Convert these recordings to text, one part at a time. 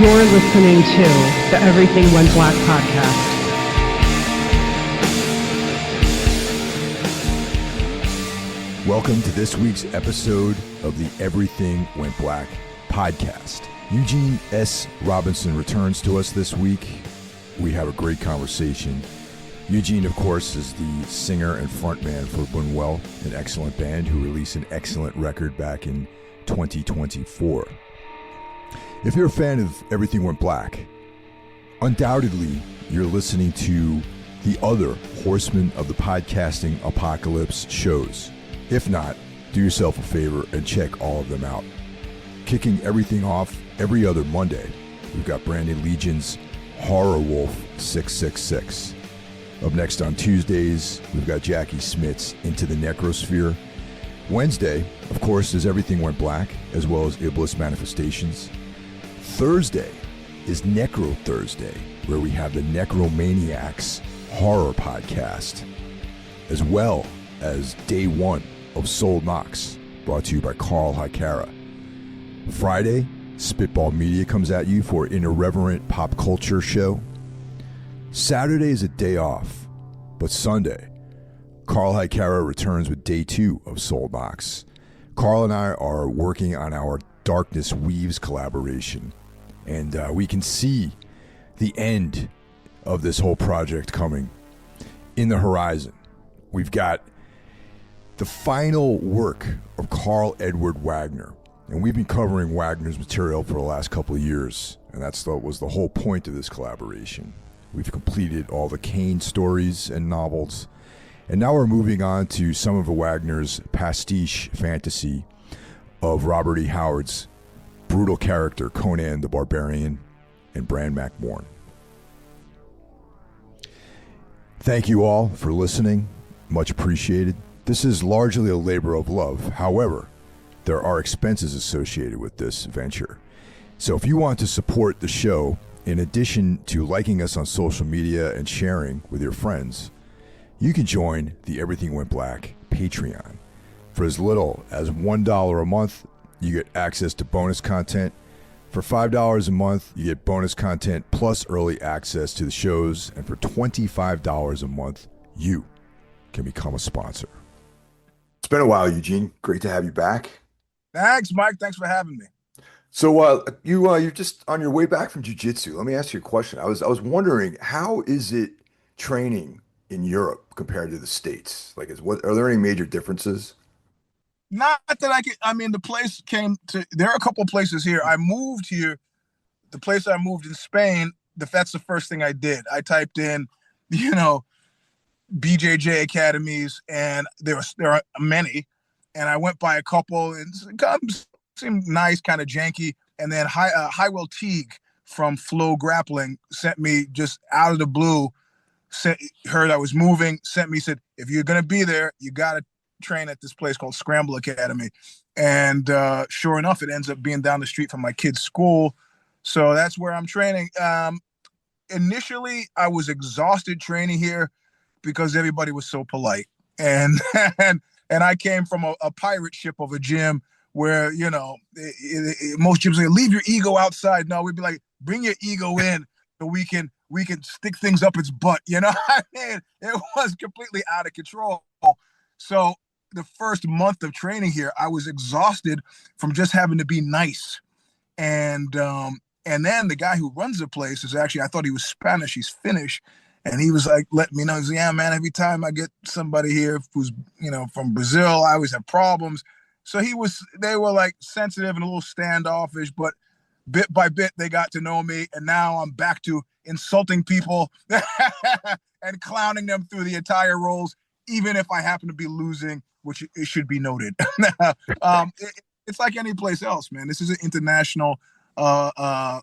You're listening to the Everything Went Black podcast. Welcome to this week's episode of the Everything Went Black podcast. Eugene S. Robinson returns to us this week. We have a great conversation. Eugene, of course, is the singer and frontman for Bunuel, an excellent band who released an excellent record back in 2024. If you're a fan of Everything Went Black, undoubtedly you're listening to the other horsemen of the podcasting apocalypse shows. If not, do yourself a favor and check all of them out. Kicking everything off every other Monday, we've got Brandon Legion's Horror Wolf 666. Up next on Tuesdays, we've got Jackie Smith's Into the Necrosphere. Wednesday, of course, is Everything Went Black, as well as Iblis Manifestations. Thursday is Necro Thursday, where we have the Necromaniacs Horror Podcast, as well as Day 1 of Soul Knox, brought to you by Carl Hycara. Friday, Spitball Media comes at you for an irreverent pop culture show. Saturday is a day off, but Sunday, Carl Hycara returns with Day 2 of Soul Knox. Carl and I are working on our Darkness Weaves collaboration, and we can see the end of this whole project coming in the horizon. We've got the final work of Carl Edward Wagner, and we've been covering Wagner's material for the last couple of years, and was the whole point of this collaboration. We've completed all the Kane stories and novels, and now we're moving on to some of Wagner's pastiche fantasy of Robert E. Howard's brutal character Conan the Barbarian and Bran Mak Morn. Thank you all for listening. Much appreciated. This is largely a labor of love. However, there are expenses associated with this venture. So if you want to support the show, in addition to liking us on social media and sharing with your friends, you can join the Everything Went Black Patreon. For as little as $1 a month, you get access to bonus content. For $5 a month, you get bonus content plus early access to the shows. And for $25 a month, you can become a sponsor. It's been a while, Eugene. Great to have you back. Thanks, Mike. Thanks for having me. So you're just on your way back from jiu-jitsu. Let me ask you a question. I was wondering, how is it training in Europe compared to the States? Are there any major differences? Not that the place there are a couple of places here. I moved here, the place I moved in Spain, that's the first thing I did. I typed in, BJJ academies, and there are many, and I went by a couple, and it seemed nice, kind of janky, and then Highwell Teague from Flow Grappling sent me just out of the blue, heard I was moving, sent me, said, if you're going to be there, you got to train at this place called Scramble Academy. And sure enough, it ends up being down the street from my kid's school. So that's where I'm training. Initially, I was exhausted training here because everybody was so polite. And and I came from a pirate ship of a gym where, most gyms say, leave your ego outside. No, we'd be like, bring your ego in so we can stick things up its butt. It was completely out of control. So the first month of training here, I was exhausted from just having to be nice. And then the guy who runs the place is actually, I thought he was Spanish, he's Finnish. And he was like, let me know. He's like, yeah, man, every time I get somebody here who's, from Brazil, I always have problems. So they were like sensitive and a little standoffish, but bit by bit, they got to know me. And now I'm back to insulting people and clowning them through the entire rolls, even if I happen to be losing, which it should be noted. It's like any place else, man. This is an international, I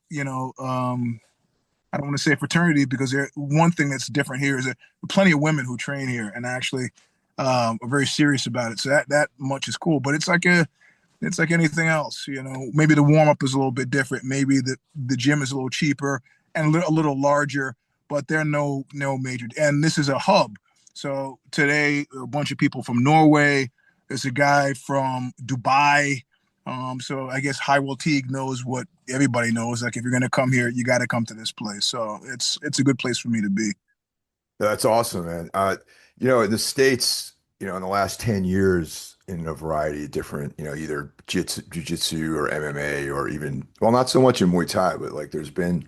don't want to say fraternity, because one thing that's different here is that there are plenty of women who train here and actually are very serious about it. So that much is cool. But it's like anything else, Maybe the warm up is a little bit different. Maybe the gym is a little cheaper and a little larger, but there are no major. And this is a hub. So today, a bunch of people from Norway. There's a guy from Dubai. So I guess High Teague knows what everybody knows. Like if you're gonna come here, you got to come to this place. So it's a good place for me to be. That's awesome, man. In the States, in the last 10 years, in a variety of different, either jiu-jitsu or MMA or even, well, not so much in Muay Thai, but like there's been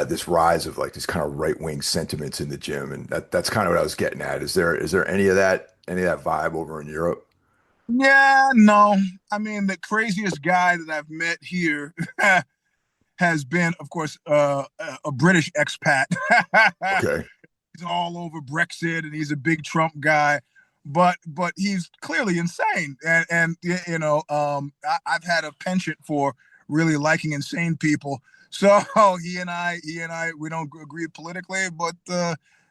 this rise of like this kind of right-wing sentiments in the gym, and that's kind of what I was getting at. Is there any of that vibe over in Europe? Yeah, no. I mean, the craziest guy that I've met here has been, of course, a British expat. Okay. He's all over Brexit, and he's a big Trump guy, but he's clearly insane. And I've had a penchant for really liking insane people. So he and I, we don't agree politically, but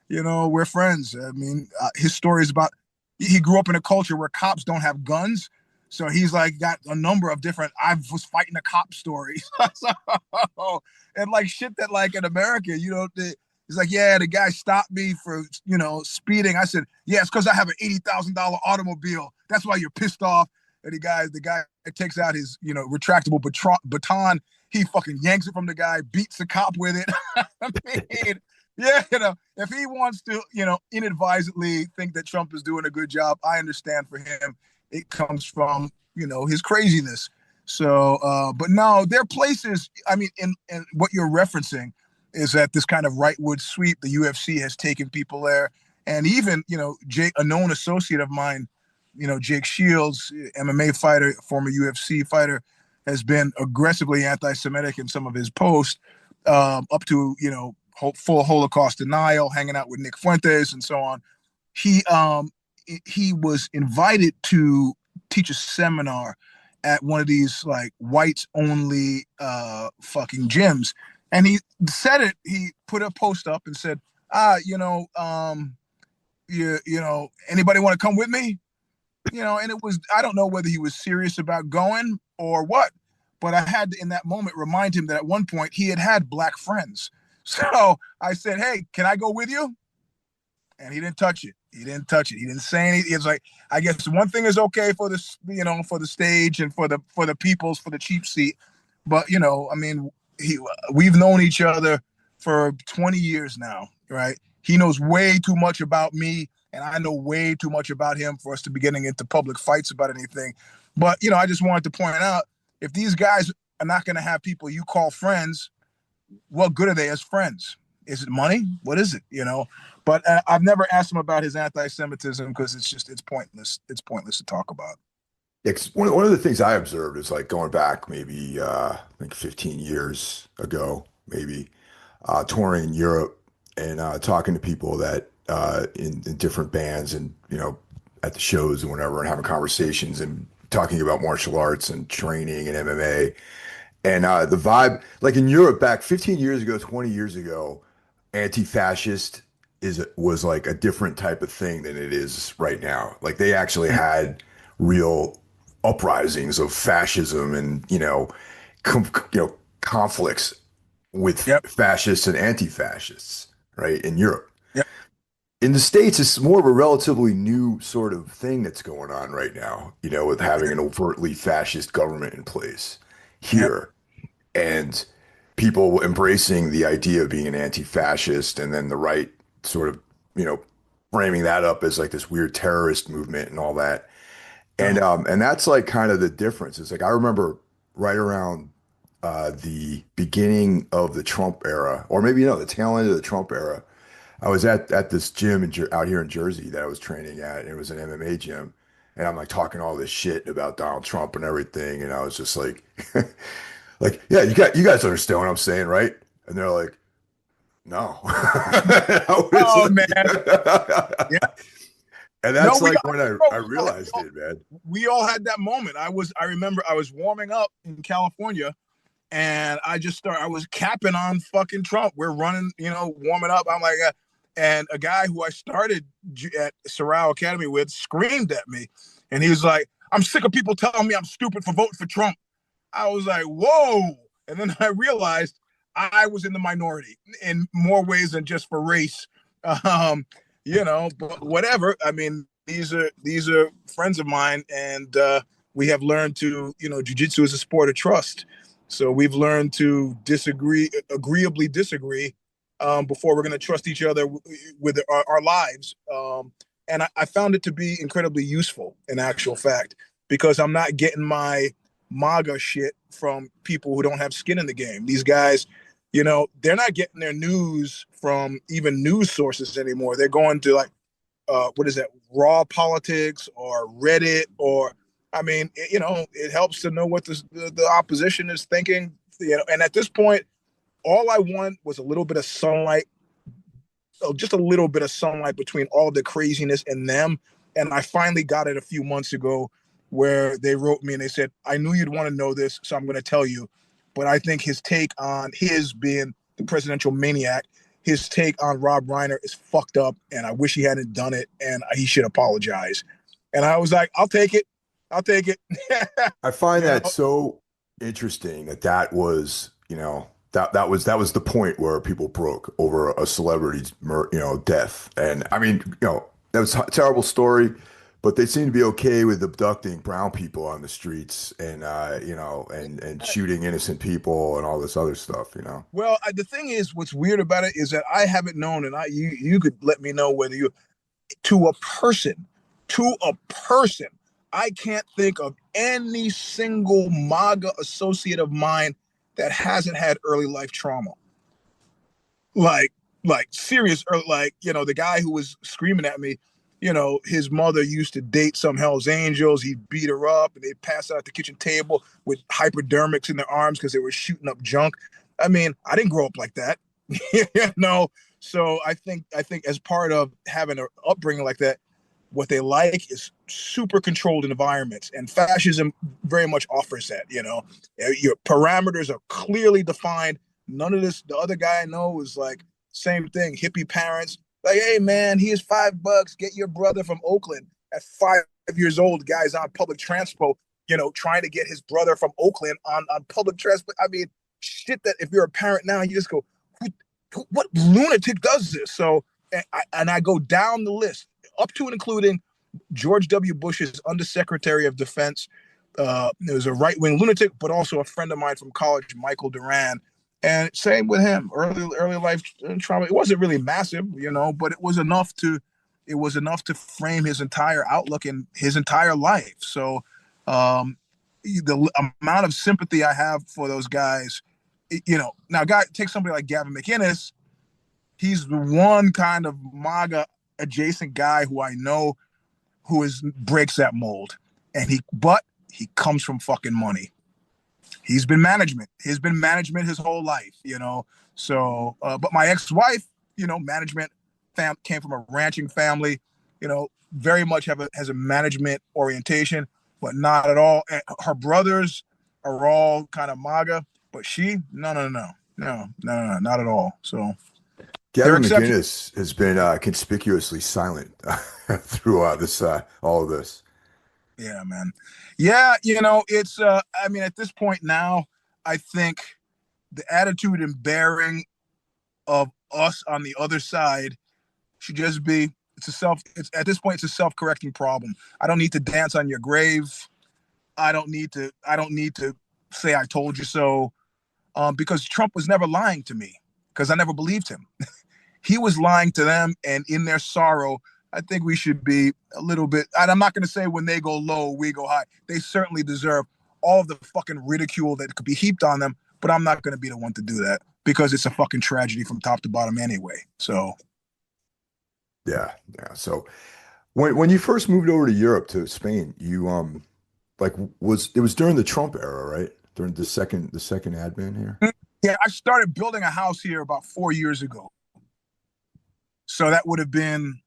we're friends. I mean, his story is about he grew up in a culture where cops don't have guns. So he's like got a number of different I was fighting a cop stories. So, and like shit that like in America, he's like, yeah, the guy stopped me for, speeding. I said, yeah, it's because I have an $80,000 automobile. That's why you're pissed off. And the guy takes out his, retractable baton. He fucking yanks it from the guy, beats the cop with it. I mean, yeah, if he wants to, inadvisedly think that Trump is doing a good job, I understand for him. It comes from, his craziness. So, but no, there are places, I mean, in what you're referencing is that this kind of rightward sweep, the UFC has taken people there. And even, a known associate of mine, Jake Shields, MMA fighter, former UFC fighter, has been aggressively anti-Semitic in some of his posts, up to, full Holocaust denial, hanging out with Nick Fuentes and so on. He was invited to teach a seminar at one of these like whites only fucking gyms. And he said it, he put a post up and said, anybody want to come with me? And it was, I don't know whether he was serious about going or what, but I had to, in that moment, remind him that at one point he had black friends. So I said, hey, can I go with you? And he didn't touch it. He didn't touch it. He didn't say anything. It's like, I guess one thing is okay for this, for the stage and for the people's, for the cheap seat. But, I mean, we've known each other for 20 years now, right? He knows way too much about me, and I know way too much about him for us to be getting into public fights about anything. But, I just wanted to point out, if these guys are not going to have people you call friends, what good are they as friends? Is it money? What is it? But I've never asked him about his anti-Semitism because it's pointless. It's pointless to talk about. One of the things I observed is like going back maybe like 15 years ago, maybe touring in Europe and talking to people that in different bands and at the shows and whatever, and having conversations and talking about martial arts and training and MMA. And the vibe, like in Europe back 15 years ago, 20 years ago, anti-fascist was like a different type of thing than it is right now. Like they actually had real uprisings of fascism and conflicts with Yep. fascists and anti-fascists, right, in Europe. Yep. In the States, it's more of a relatively new sort of thing that's going on right now, with having an overtly fascist government in place Yep. here and people embracing the idea of being an anti-fascist and then the right sort of, framing that up as like this weird terrorist movement and all that. And that's like kind of the difference. It's like I remember right around the beginning of the Trump era, or maybe the tail end of the Trump era. I was at this gym out here in Jersey that I was training at, and it was an MMA gym, and I'm like talking all this shit about Donald Trump and everything, and I was just like, like, yeah, you guys understand what I'm saying, right? And they're like, no. I was Oh man. like, Yeah. and No, that's like when I we all had, realized it, man. we all had that moment. I remember I was warming up in California, and I was capping on fucking Trump. We're running, warming up. I'm like, and a guy who I started at Sorrel Academy with screamed at me, and he was like, "I'm sick of people telling me I'm stupid for voting for Trump." I was like, "Whoa!" And then I realized I was in the minority in more ways than just for race. But whatever. I mean, these are friends of mine, and we have learned to, jujitsu is a sport of trust. So we've learned to agreeably disagree, before we're going to trust each other with our lives. And I found it to be incredibly useful in actual fact, because I'm not getting my MAGA shit from people who don't have skin in the game. These guys, they're not getting their news from even news sources anymore. They're going to like, what is that, Raw Politics or Reddit, or, I mean, it helps to know what the opposition is thinking, and at this point, all I want was a little bit of sunlight, just a little bit of sunlight between all the craziness and them. And I finally got it a few months ago where they wrote me and they said, I knew you'd want to know this, so I'm going to tell you. But I think his take on his being the presidential maniac, his take on Rob Reiner is fucked up, and I wish he hadn't done it, and he should apologize. And I was like, I'll take it. I'll take it. I find that so interesting that was, that was the point where people broke over a celebrity's, death. And I mean, that was a terrible story, but they seem to be okay with abducting brown people on the streets and, and shooting innocent people and all this other stuff, Well, the thing is, what's weird about it is that I haven't known, and you could let me know whether to a person, I can't think of any single MAGA associate of mine that hasn't had early life trauma. Like serious, the guy who was screaming at me, his mother used to date some Hell's Angels. He beat her up and they passed out at the kitchen table with hypodermics in their arms because they were shooting up junk. I mean, I didn't grow up like that. So I think as part of having an upbringing like that, what they like is super controlled environments, and fascism very much offers that. Your parameters are clearly defined. None of this. The other guy I know is like same thing. Hippie parents, like, hey man, here's $5. Get your brother from Oakland. At 5 years old, guy's on public transport, trying to get his brother from Oakland on public transport. I mean, shit that if you're a parent now, you just go, what lunatic does this? So, and I go down the list, up to and including George W. Bush's Undersecretary of Defense. It was a right-wing lunatic, but also a friend of mine from college, Michael Duran. And same with him, early life trauma. It wasn't really massive, but it was enough to frame his entire outlook and his entire life. So the amount of sympathy I have for those guys, now take somebody like Gavin McInnes. He's the one kind of MAGA adjacent guy who I know who breaks that mold, but he comes from fucking money. He's been management his whole life, so but my ex-wife, management came from a ranching family, very much has a management orientation, but not at all. And her brothers are all kind of MAGA, but she no, not at all. So Gavin McInnes has been conspicuously silent throughout all of this. Yeah, man. Yeah, it's I mean, at this point now, I think the attitude and bearing of us on the other side should just be at this point it's a self-correcting problem. I don't need to dance on your grave. I don't need to say I told you so. Because Trump was never lying to me, because I never believed him. He was lying to them, and in their sorrow, I think we should be a little bit, and I'm not going to say when they go low, we go high. They certainly deserve all of the fucking ridicule that could be heaped on them, but I'm not going to be the one to do that, because it's a fucking tragedy from top to bottom anyway. So. Yeah. So when you first moved over to Europe, to Spain, you, it was during the Trump era, right? During the second admin here? Yeah, I started building a house here about 4 years ago. So that would have been,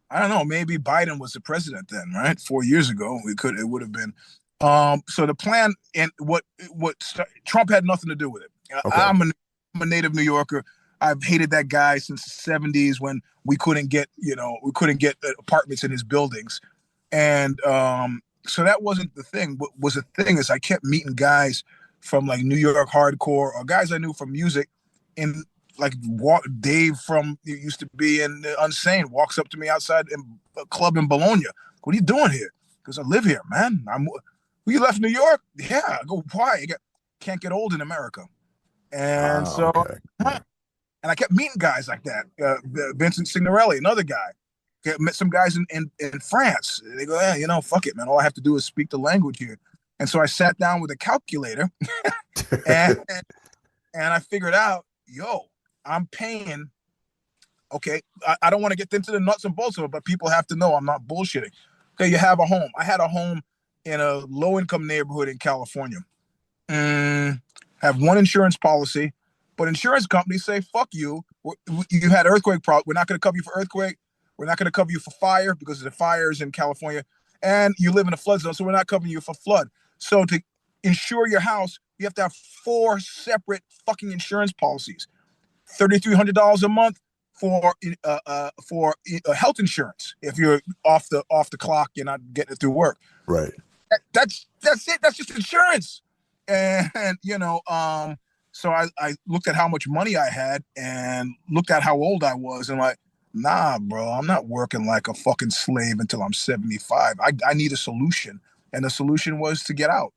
I don't know, maybe Biden was the president then, right? 4 years ago, it would have been. So the plan, and what Trump had nothing to do with it. Okay. I'm a native New Yorker. I've hated that guy since the 70s when we couldn't get apartments in his buildings. And so that wasn't the thing. What was the thing is I kept meeting guys from like New York hardcore, or guys I knew from music, and like Dave used to be in Unsane walks up to me outside in a club in Bologna. What are you doing here? Because I live here, man. You left New York? Yeah. I go, why? Can't get old in America. And Oh, so, okay. Yeah. and I kept meeting guys like that. Vincent Signorelli, another guy. Met some guys in France. They go, yeah, fuck it, man. All I have to do is speak the language here. And so I sat down with a calculator and and I figured out, I'm paying. Okay, I don't want to get into the nuts and bolts of it, but people have to know I'm not bullshitting. Okay, you have a home. I had a home in a low-income neighborhood in California. Have one insurance policy, but insurance companies say, fuck you. You had earthquake problem. We're not going to cover you for earthquake. We're not going to cover you for fire because of the fires in California. And you live in a flood zone, so we're not covering you for flood. So to insure your house, you have to have 4 separate fucking insurance policies. $3,300 a month for health insurance if you're off the clock, you're not getting it through work. Right. That's it. That's just insurance. And so I looked at how much money I had and looked at how old I was and like, nah, bro, I'm not working like a fucking slave until I'm 75. I need a solution, and the solution was to get out.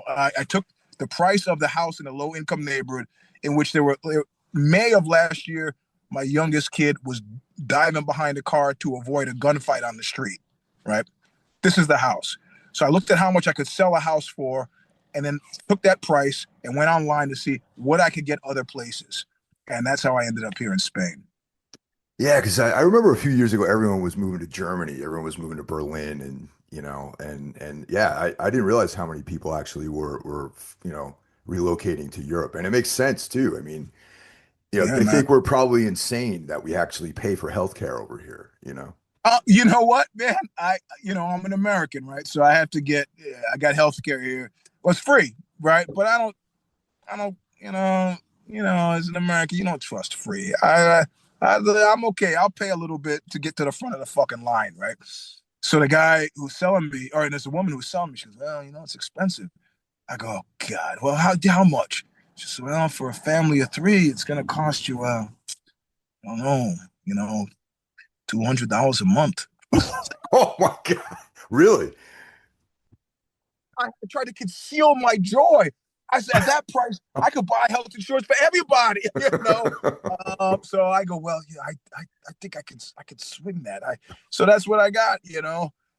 I took the price of the house in a low income neighborhood in which there were May of last year, my youngest kid was diving behind a car to avoid a gunfight on the street, right? This is the house. So I looked at how much I could sell a house for and then took that price and went online to see what I could get other places. And that's how I ended up here in Spain. Yeah, because I remember a few years ago, everyone was moving to Germany, everyone was moving to Berlin, and and yeah, I didn't realize how many people actually were relocating to Europe, and it makes sense too. I mean, Yeah, they man. think we're probably insane that we actually pay for healthcare over here, you know? You know what, man? I'm an American, right? So I got health care here. Well, it's free, right? But I don't, as an American, you don't trust free. I'm okay. I'll pay a little bit to get to the front of the fucking line, right? So the guy who's selling me, or there's a woman who's selling me, she goes, well, it's expensive. I go, oh, God, well, how much? She said, well, for a family of 3, it's going to cost you, I don't know, $200 a month. Oh my God. Really? I tried to conceal my joy. I said, at that price, I could buy health insurance for everybody, So I go, well, I think I could swing that. So that's what I got,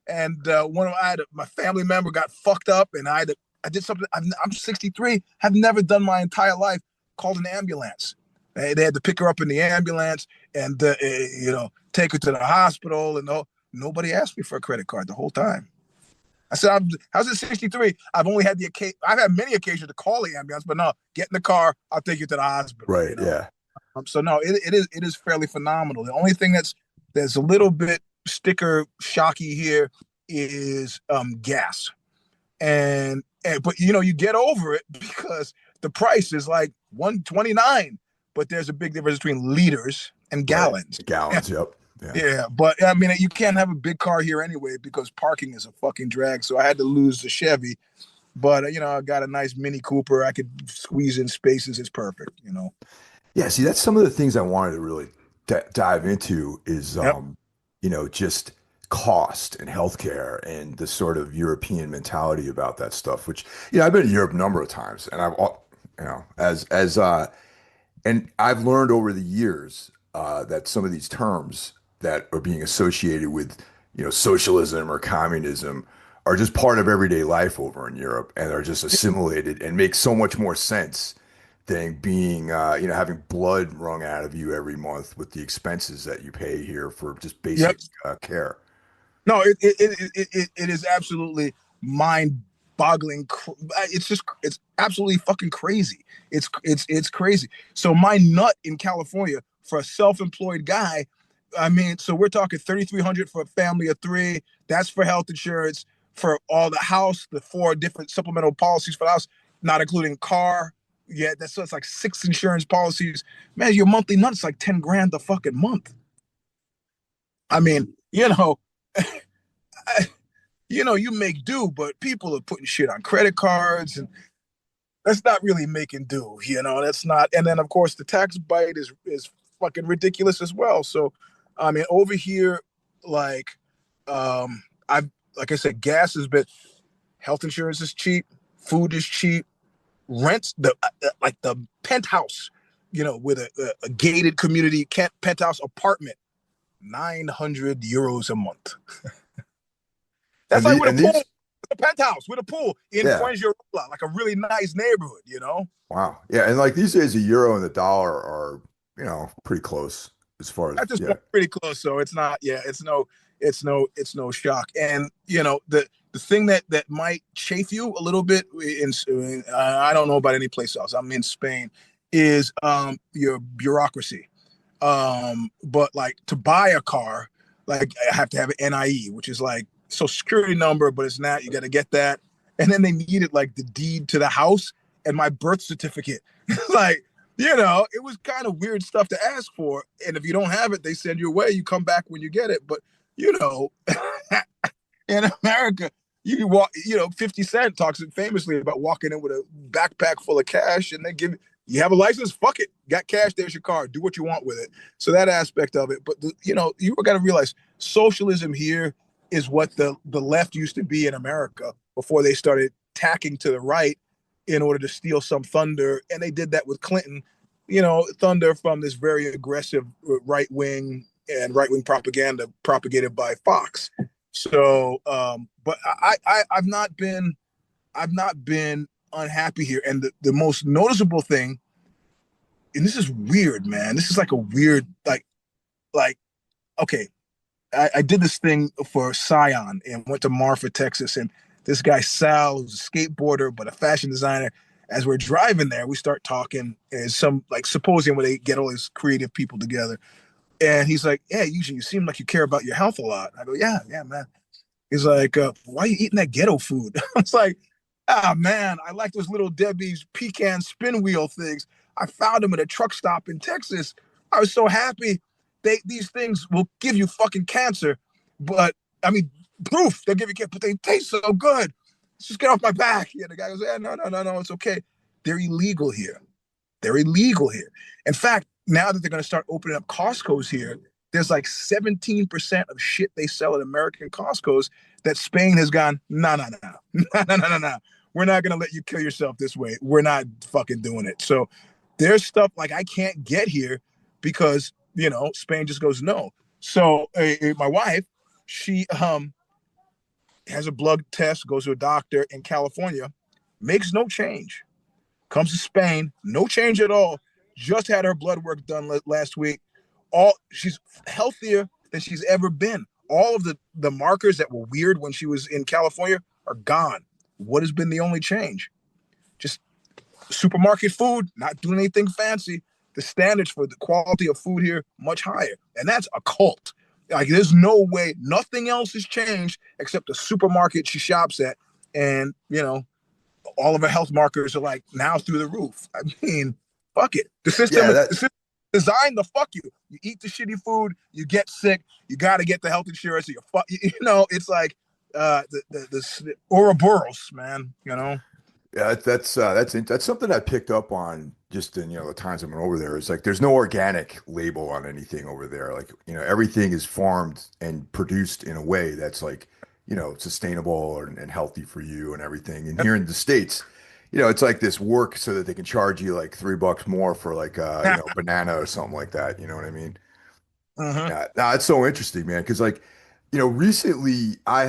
And my family member got fucked up, and I did something. I'm 63, have never done my entire life. Called an ambulance. They had to pick her up in the ambulance and take her to the hospital, and nobody asked me for a credit card the whole time. I said, I was at 63. I've had many occasions to call the ambulance, but no, get in the car. I'll take you to the hospital. Right. Yeah. So no, it is fairly phenomenal. The only thing that's a little bit sticker shocky here is gas, but you get over it because the price is like 129, but there's a big difference between liters and Right. gallons. Gallons. Yep. Yeah. Yeah, but I mean, you can't have a big car here anyway because parking is a fucking drag. So I had to lose the Chevy, but I got a nice Mini Cooper. I could squeeze in spaces. It's perfect. Yeah. See, that's some of the things I wanted to really dive into is, Yep. just cost and healthcare and the sort of European mentality about that stuff, which, I've been to Europe a number of times and and I've learned over the years that some of these terms that are being associated with, socialism or communism are just part of everyday life over in Europe and are just assimilated and make so much more sense than being, having blood wrung out of you every month with the expenses that you pay here for just Yep. basic care. No, it is absolutely mind-boggling. It's absolutely fucking crazy. It's crazy. So my nut in California for a self-employed guy, I mean, so we're talking 3,300 for a family of 3. That's for health insurance for all the house, the 4 different supplemental policies for the house, not including car. Yeah, so it's like 6 insurance policies. Man, your monthly nut's like 10 grand a fucking month. I mean, you make do, but people are putting shit on credit cards, and that's not really making do. That's not. And then of course the tax bite is fucking ridiculous as well. So, I mean, over here, like, I've like I said, gas has been Health insurance is cheap. Food is cheap. Rent, like the penthouse, with a gated community penthouse apartment, 900 euros a month. That's And like the with and a pool, these a penthouse with a pool in yeah. Fuengirola, like a really nice neighborhood. Wow. Yeah, and like these days the euro and the dollar are, pretty close as far as At this yeah. point, pretty close. So it's not, yeah, it's no shock. And the thing that might chafe you a little bit I don't know about any place else. I'm in Spain, is your bureaucracy. But like to buy a car, like I have to have an NIE, which is like social security number, but it's not. You got to get that, and then they needed like the deed to the house and my birth certificate. Like, it was kind of weird stuff to ask for. And if you don't have it, they send you away. You come back when you get it. But you know, in America, you can walk. 50 Cent talks famously about walking in with a backpack full of cash, and they give you have a license. Fuck it, got cash. There's your car. Do what you want with it. So that aspect of it. But you got to realize socialism here is what the left used to be in America before they started tacking to the right in order to steal some thunder, and they did that with Clinton. Thunder from this very aggressive right wing propaganda propagated by Fox. So, but I've not been unhappy here. And the most noticeable thing, and this is weird, man. This is like a weird, okay, I did this thing for Scion and went to Marfa, Texas, and this guy Sal, who's a skateboarder but a fashion designer. As we're driving there, we start talking, and some like symposium where they get all these creative people together. And he's like, "Yeah, Eugene, you seem like you care about your health a lot." I go, "Yeah, man." He's like, "Why are you eating that ghetto food?" I was like, man, I like those little Debbie's pecan spin wheel things. I found them at a truck stop in Texas. I was so happy. These things will give you fucking cancer, but I mean, proof they'll give you cancer, but they taste so good. Just get off my back. Yeah, the guy goes, "Yeah, no, it's okay." They're illegal here. They're illegal here. In fact, now that they're going to start opening up Costco's here, there's like 17% of shit they sell at American Costco's that Spain has gone, no, no, no, no, no, no, no. We're not going to let you kill yourself this way. We're not fucking doing it. So there's stuff like I can't get here because, Spain just goes no. So my wife, she has a blood test, goes to a doctor in California, makes no change. Comes to Spain, no change at all. Just had her blood work done last week. She's healthier than she's ever been. All of the markers that were weird when she was in California are gone. What has been the only change? Just supermarket food, not doing anything fancy. The standards for the quality of food here much higher, and that's a cult. Like, there's no way, nothing else has changed except the supermarket she shops at, and all of her health markers are like now through the roof. I mean, fuck it. The system Yeah, is that designed to fuck you. You eat the shitty food, you get sick, you got to get the health insurance. It's like the Ouroboros, man. yeah, that's something I picked up on just in, the times I've been over there. It's like there's no organic label on anything over there. Like, everything is farmed and produced in a way that's like, sustainable and healthy for you and everything. And here in the States, it's like this work so that they can charge you like $3 more for like banana or something like that. You know what I mean? Uh-huh. Yeah, no, it's so interesting, man. Because like, recently I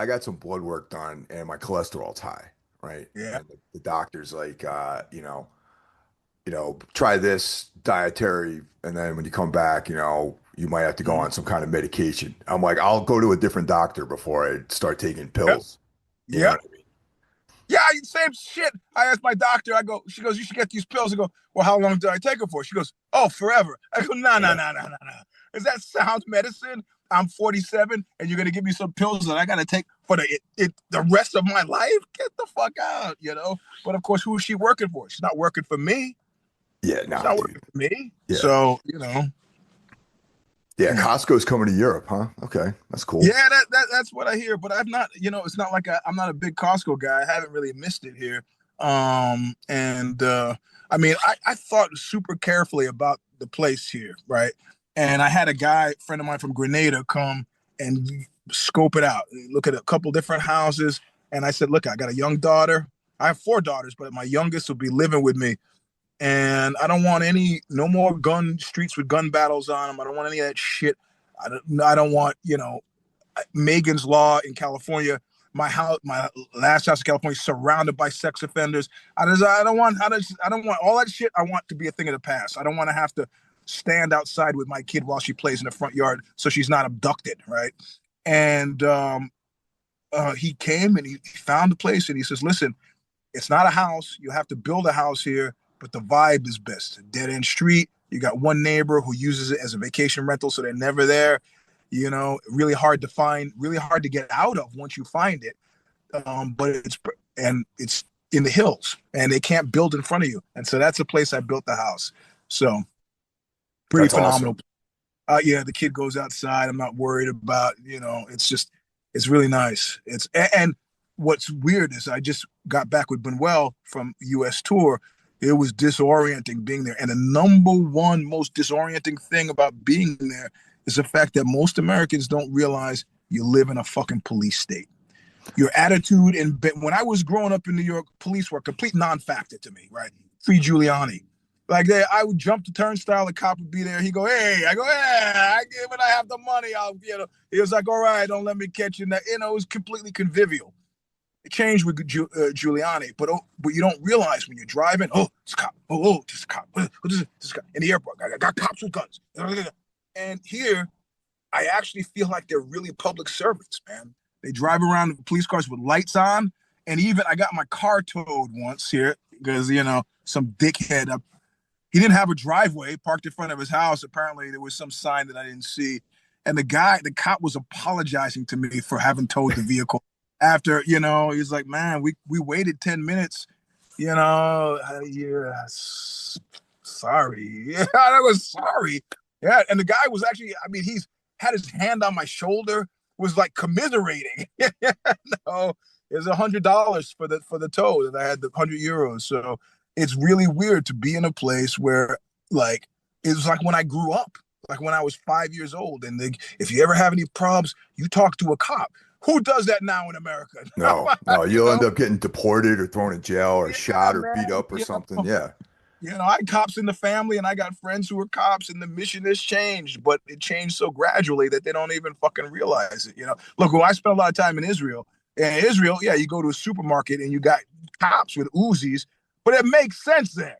got some blood work done and my cholesterol's high, right? Yeah. And the doctor's like, try this dietary, and then when you come back, you might have to go Mhm. on some kind of medication. I'm like, I'll go to a different doctor before I start taking Yep. pills. You know Yep. what I mean? Yeah, same shit. I asked my doctor. She goes, "You should get these pills." I go, "Well, how long do I take them for?" She goes, "Oh, forever." I go, "No, no, Yeah. no, no, no, no. Is that sound medicine? I'm 47, and you're gonna give me some pills that I gotta take for the rest of my life? Get the fuck out. But of course, who is she working for? She's not working for me. Yeah, She's nah, not dude. working for me. Yeah. So, Yeah, Costco's coming to Europe, huh? Okay, that's cool. yeah, that's what I hear. But I'm not, it's not like I'm not a big Costco guy. I haven't really missed it here. And I mean, I thought super carefully about the place here, right? And I had a friend of mine from Grenada, come and scope it out, look at a couple different houses. And I said, look, I got a young daughter. I have 4 daughters, but my youngest will be living with me. And I don't want no more streets with gun battles on them. I don't want any of that shit. I don't want, Megan's Law in California. My last house in California, surrounded by sex offenders. I don't want all that shit. I want to be a thing of the past. I don't want to have to stand outside with my kid while she plays in the front yard so she's not abducted, right? And he came and he found the place and he says, listen, it's not a house. You have to build a house here, but the vibe is best. Dead end street. You got one neighbor who uses it as a vacation rental, so they're never there. Really hard to find, really hard to get out of once you find it. But it's in the hills, and they can't build in front of you. And so that's the place I built the house. So pretty That's phenomenal. awesome. Yeah, the kid goes outside. I'm not worried about, it's really nice. And what's weird is I just got back with Bunuel from US tour. It was disorienting being there. And the number one most disorienting thing about being there is the fact that most Americans don't realize you live in a fucking police state. Your attitude, and when I was growing up in New York, police were a complete non-factor to me, right? Free Giuliani. Like I would jump the turnstile, the cop would be there. He'd go, hey, I go, yeah, when I have the money, he was like, all right, don't let me catch you. It was completely convivial. It changed with Giuliani, but you don't realize when you're driving, it's a cop. This is a cop. This is a cop. In the airport, I got cops with guns. And here, I actually feel like they're really public servants, man. They drive around in police cars with lights on. And even I got my car towed once here because, some dickhead he didn't have a driveway parked in front of his house. Apparently, there was some sign that I didn't see. And the cop was apologizing to me for having towed the vehicle. After, he's like, man, we waited 10 minutes, yeah, sorry. Yeah, I was sorry. Yeah, and the guy was actually, he's had his hand on my shoulder, was like commiserating. No, it was $100 for the tow that I had, the €100. So it's really weird to be in a place where, like, it was like when I grew up, like when I was 5 years old, and if you ever have any problems, you talk to a cop. Who does that now in America? No, you'll end up getting deported or thrown in jail or shot or beat up or something. Yeah. I had cops in the family, and I got friends who were cops, and the mission has changed, but it changed so gradually that they don't even fucking realize it. Look, when I spent a lot of time in Israel, yeah, you go to a supermarket and you got cops with Uzis, but it makes sense there.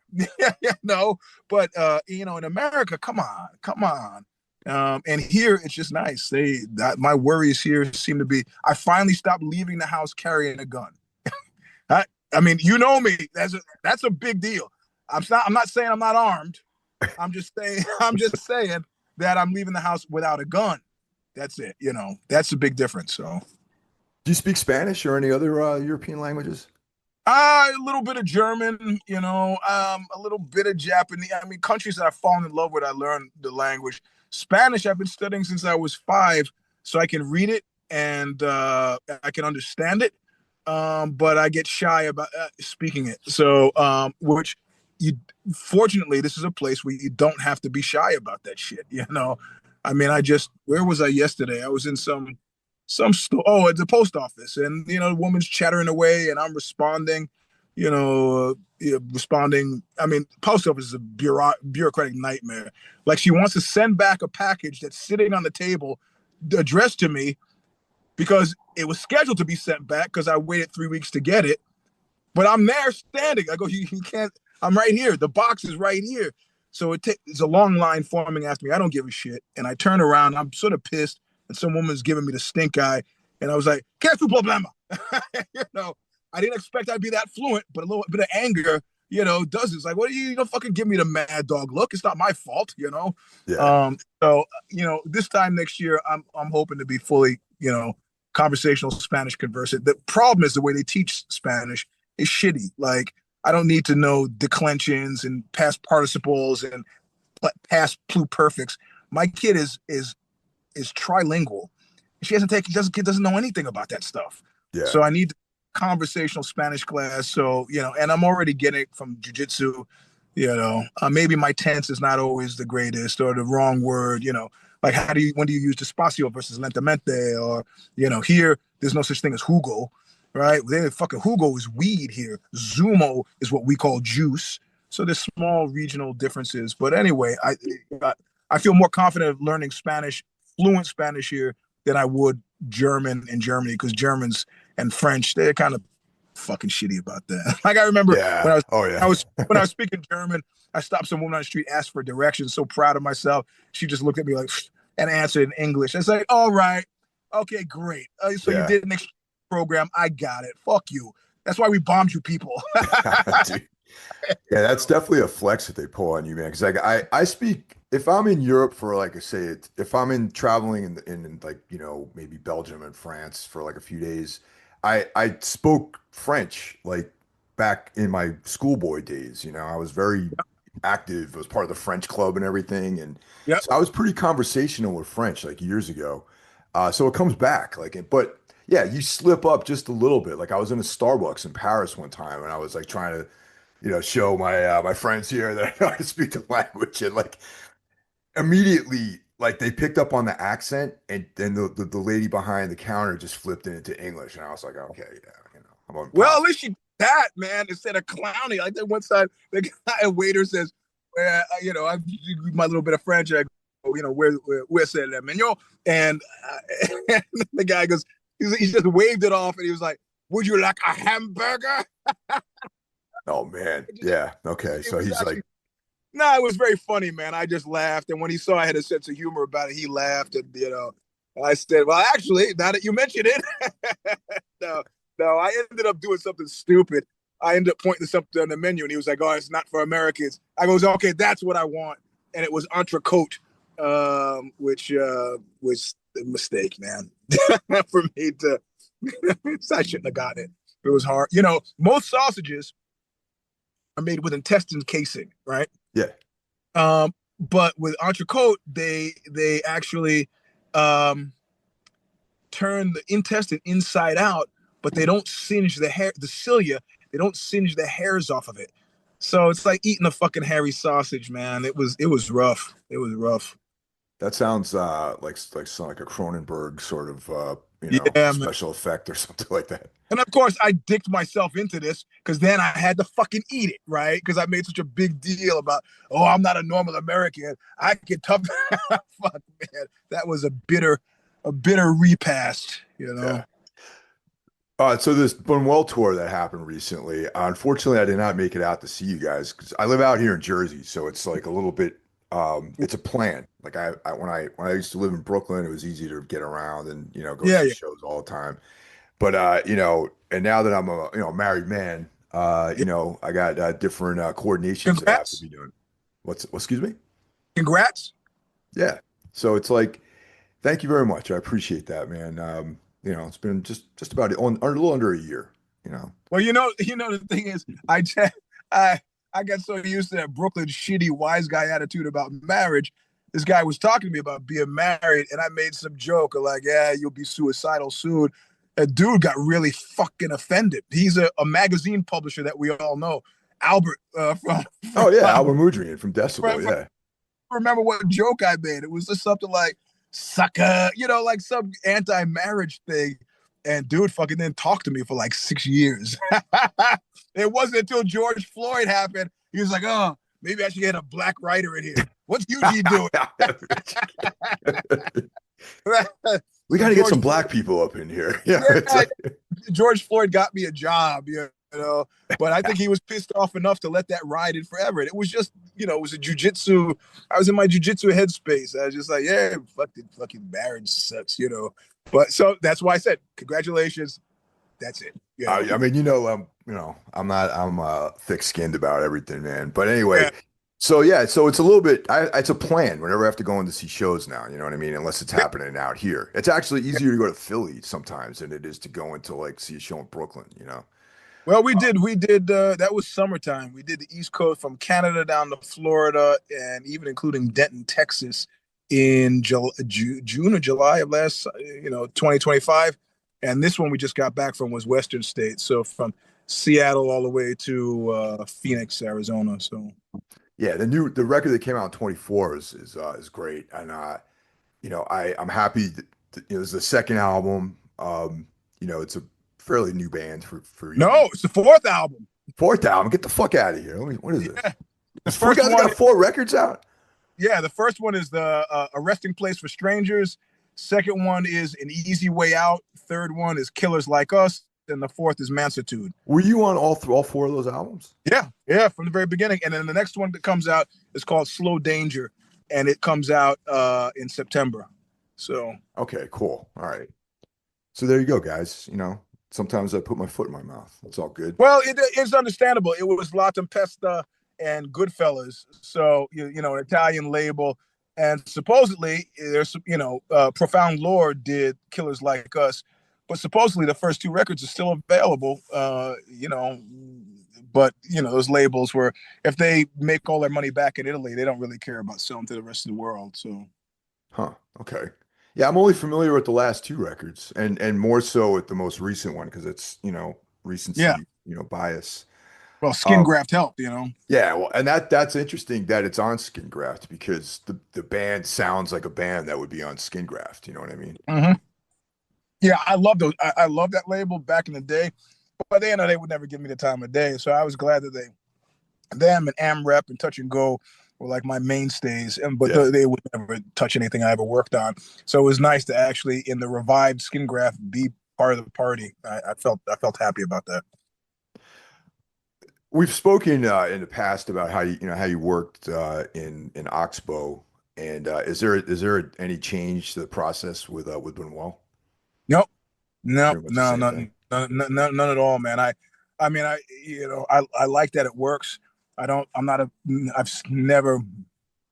But in America, come on. And here it's just nice. My worries here seem to be, I finally stopped leaving the house carrying a gun. You know me. That's a big deal. I'm not saying I'm not armed. I'm just saying that I'm leaving the house without a gun. That's it. That's a big difference. So, Do you speak Spanish or any other European languages? A little bit of German, a little bit of Japanese. Countries that I've fallen in love with, I learned the language. Spanish, I've been studying since I was 5, so I can read it and I can understand it. But I get shy about speaking it. So, fortunately, this is a place where you don't have to be shy about that shit. Where was I yesterday? I was in some store, at the post office, and the woman's chattering away and I'm responding, post office is a bureaucratic nightmare. Like, she wants to send back a package that's sitting on the table addressed to me because it was scheduled to be sent back because I waited 3 weeks to get it, but I'm there standing. I go, you can't, I'm right here, the box is right here. So it's a long line forming after me. I don't give a shit. And I turn around, I'm sort of pissed, and some woman's giving me the stink eye. And I was like, "Qué es tu problema?" I didn't expect I'd be that fluent, but a little bit of anger, does it. It's like, what are you don't fucking give me the mad dog look. It's not my fault, Yeah. So, this time next year, I'm hoping to be fully, conversational Spanish conversant. The problem is the way they teach Spanish is shitty. Like, I don't need to know declensions and past participles and past pluperfects. My kid is trilingual. She doesn't know anything about that stuff. Yeah. So I need conversational Spanish class. So, and I'm already getting it from jujitsu, maybe my tense is not always the greatest or the wrong word, like when do you use despacio versus lentamente, or, here, there's no such thing as jugo. right? They fucking Hugo is weed here. Zumo is what we call juice. So there's small regional differences. But anyway, I feel more confident of learning Spanish, fluent Spanish here than I would German in Germany because Germans and French, they're kind of fucking shitty about that. Like I remember when Yeah. Oh yeah. when I was speaking German, I stopped some woman on the street, asked for directions, so proud of myself. She just looked at me like and answered in English. I was like, all right, okay, great. So you Yeah. did an exchange program. I got it. Fuck you. That's why we bombed you people. Dude. Yeah, that's definitely a flex that they pull on you, man. Because like I speak if I'm in Europe for like I say it, if I'm in traveling in like maybe Belgium and France for like a few days, I spoke French like back in my schoolboy days. I was very active. I was part of the French club and everything, and Yep. so I was pretty conversational with French like years ago. So it comes back but yeah, you slip up just a little bit. Like I was in a Starbucks in Paris one time, and I was like trying to show my friends here that I know how to speak the language, and like immediately, like they picked up on the accent, and then the lady behind the counter just flipped it into English, and I was like, okay, yeah, I'm on Well, pop. at least she did that, man, instead of clowning. Like that one time, the guy waiter says, I my little bit of French. I go, where's that menu? And, and the guy goes, he just waved it off, and he was like, "Would you like a hamburger?" Oh man, yeah, okay, It so was he's actually like, no, it was very funny, man. I just laughed, and when he saw I had a sense of humor about it, he laughed, and I said, "Well, actually, now that you mention it, no, no, I ended up doing something stupid. I ended up pointing to something on the menu, and he was like, "Oh, it's not for Americans." I goes, "Okay, that's what I want," and it was entrecote, which was a mistake, man, for me to. I shouldn't have gotten it. It was hard. Most sausages are made with intestine casing, right? yeah, But with entrecote, they actually um, turn the intestine inside out, but they don't singe the hair, the cilia. They don't singe the hairs off of it. So it's like eating a fucking hairy sausage, man. It was rough. It was rough. that sounds like a Cronenberg sort of Yeah, man. special effect or something like that. And of course, I dicked myself into this because then I had to fucking eat it, right? Because I made such a big deal about, oh, I'm not a normal American. I get tough. Fuck, man. That was a bitter repast. Yeah. So this Bunuel tour that happened recently, unfortunately, I did not make it out to see you guys because I live out here in Jersey, so it's like a little bit, it's a plan. Like when I used to live in Brooklyn, it was easy to get around and go Yeah, see yeah. shows all the time. But and now that I'm a married man, Yeah. I got different coordinations that I have to Congrats. be doing. Excuse me? Congrats. Yeah. So it's like, thank you very much. I appreciate that, man. It's been just about a little under a year, you know. Well, the thing is, I I got so used to that Brooklyn shitty wise guy attitude about marriage. This guy was talking to me about being married, and I made some joke of like, "Yeah, you'll be suicidal soon." A dude got really fucking offended. He's a magazine publisher that we all know, Albert from Oh yeah, Albert Mudrian from Decibel, from yeah. remember what joke I made. It was just something like sucker, like some anti-marriage thing. And dude fucking didn't talk to me for like 6 years. It wasn't until George Floyd happened. He was like, oh, maybe I should get a black writer in here. What's Eugene doing? We So got to get George some black people up in here. Yeah, it's yeah, like, George Floyd got me a job, but I think he was pissed off enough to let that ride in forever. And it was just, it was a jujitsu. I was in my jujitsu headspace. I was just like, yeah, fucking marriage sucks. But so that's why I said, congratulations. That's it. I mean, I'm thick-skinned about everything, man. But anyway, Yeah. so yeah, so it's a little bit, it's a plan whenever I have to go in to see shows now, you know what I mean? Unless it's happening out here. It's actually easier to go to Philly sometimes than it is to go into like see a show in Brooklyn. Well, we did, that was summertime. We did the East Coast from Canada down to Florida and even including Denton, Texas in June or July of 2025. And this one we just got back from was Western States. So from Seattle all the way to Phoenix, Arizona. So Yeah, the record that came out in 24 is great. And I'm happy that, this is the second album. It's a fairly new band for you. No, it's the fourth album. Fourth album. Get the fuck out of here. What is Yeah, this? the This four first guys one. got 4 records out. Yeah, the first one is the A Resting Place for Strangers. Second one is An Easy Way Out. Third one is Killers Like Us. And the fourth is Mansitude. Were you on all 4 of those albums? Yeah, from the very beginning. And then the next one that comes out is called Slow Danger, and it comes out in September. So Okay, cool. All right. So there you go, guys. Sometimes I put my foot in my mouth. That's all good. well, it's understandable. It was La Tempesta and Goodfellas, so an Italian label, and supposedly there's Profound Lore did Killers Like Us, but supposedly the first 2 records are still available. But those labels were, if they make all their money back in Italy, they don't really care about selling to the rest of the world. So, Okay. Yeah, I'm only familiar with the last 2 records, and more so with the most recent one because it's recency, yeah, bias. well, Skin Graft helped. Yeah, well, and that's interesting that it's on Skin Graft because the band sounds like a band that would be on Skin Graft. You know what I mean? Mm-hmm. Yeah, I love those. I love that label back in the day, but they would never give me the time of day. So I was glad that them and AmRep and Touch and Go were like my mainstays, but Yeah. they would never touch anything I ever worked on. So it was nice to actually, in the revived Skin Graft, be part of the party. I felt happy about that. We've spoken in the past about how you worked in Oxbow, and is there any change to the process with Bunuel? Nope, nope, Pretty much the no, same none, thing. none at all, man. I mean, I like that it works. I've never,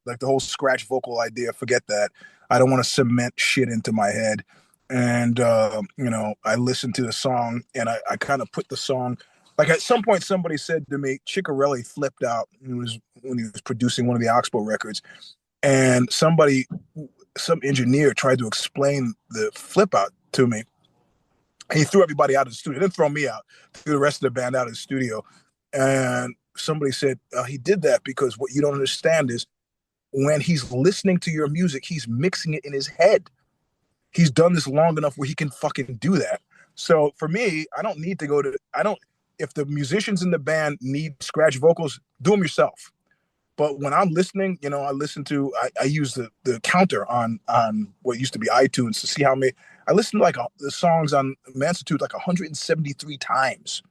like, the whole scratch vocal idea. Forget that. I don't want to cement shit into my head. And I listen to the song, and I kind of put the song. Like, at some point, somebody said to me, Ciccarelli flipped out. When he was producing one of the Oxbow records, and some engineer tried to explain the flip out to me. He threw everybody out of the studio. He didn't throw me out. Threw the rest of the band out of the studio. And somebody said he did that because what you don't understand is when he's listening to your music, he's mixing it in his head. He's done this long enough where he can fucking do that. So for me, I don't need to go to. I don't. If the musicians in the band need scratch vocals, do them yourself. But when I'm listening, I use the counter on what used to be iTunes to see how many. I listened to the songs on Mansitude like 173 times